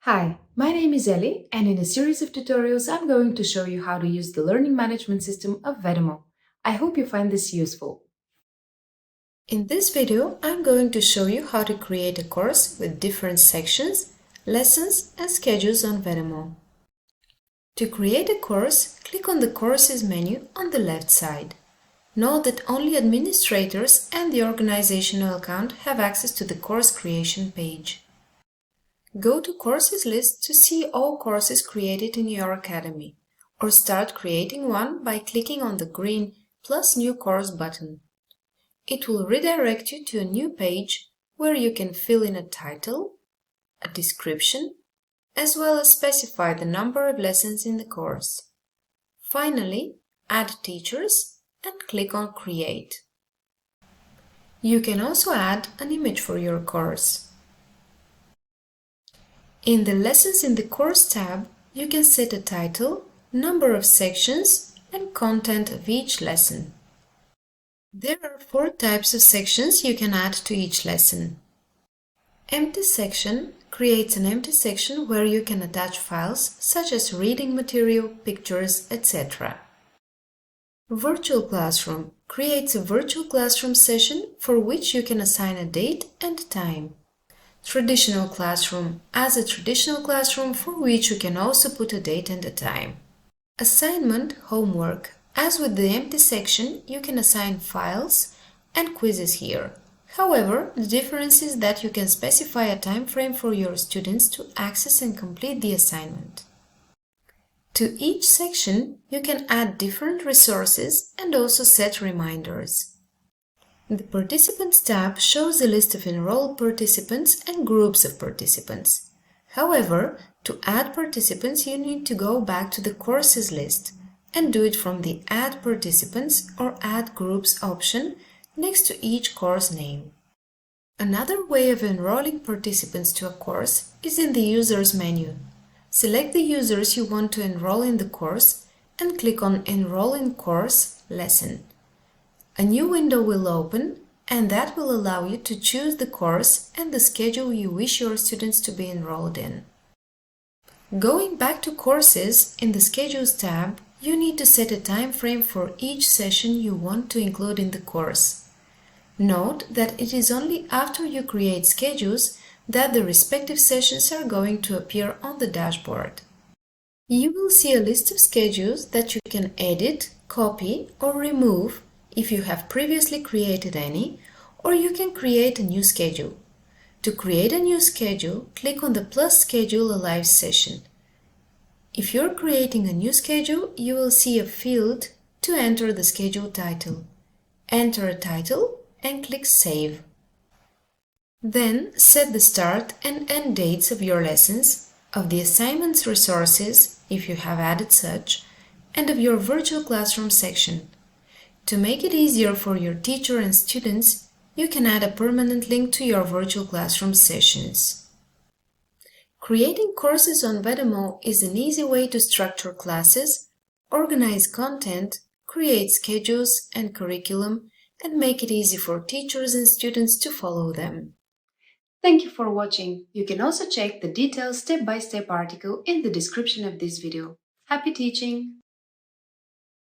Hi, my name is Ellie, and in a series of tutorials I'm going to show you how to use the learning management system of VEDAMO. I hope you find this useful. In this video, I'm going to show you how to create a course with different sections, lessons, and schedules on VEDAMO. To create a course, click on the Courses menu on the left side. Note that only administrators and the organizational account have access to the course creation page. Go to Courses list to see all courses created in your academy, or start creating one by clicking on the green plus New Course button. It will redirect you to a new page where you can fill in a title, a description, as well as specify the number of lessons in the course. Finally, add teachers and click on Create. You can also add an image for your course. In the Lessons in the Course tab, you can set a title, number of sections, and content of each lesson. There are 4 types of sections you can add to each lesson. Empty section creates an empty section where you can attach files such as reading material, pictures, etc. Virtual Classroom creates a virtual classroom session for which you can assign a date and time. Traditional Classroom as a traditional classroom for which you can also put a date and a time. Assignment, homework. As with the empty section, you can assign files and quizzes here. However, the difference is that you can specify a time frame for your students to access and complete the assignment. To each section, you can add different resources and also set reminders. The Participants tab shows a list of enrolled participants and groups of participants. However, to add participants, you need to go back to the Courses list and do it from the Add Participants or Add Groups option next to each course name. Another way of enrolling participants to a course is in the Users menu. Select the users you want to enroll in the course and click on Enroll in Course Lesson. A new window will open, and that will allow you to choose the course and the schedule you wish your students to be enrolled in. Going back to Courses, in the Schedules tab, you need to set a time frame for each session you want to include in the course. Note that it is only after you create schedules that the respective sessions are going to appear on the dashboard. You will see a list of schedules that you can edit, copy, or remove if you have previously created any, or you can create a new schedule. To create a new schedule, click on the plus Schedule a live session. If you're creating a new schedule, you will see a field to enter the schedule title. Enter a title and click Save. Then set the start and end dates of your lessons, of the assignments resources, if you have added such, and of your virtual classroom section. To make it easier for your teacher and students, you can add a permanent link to your virtual classroom sessions. Creating courses on VEDAMO is an easy way to structure classes, organize content, create schedules and curriculum, and make it easy for teachers and students to follow them. Thank you for watching. You can also check the detailed step-by-step article in the description of this video. Happy teaching!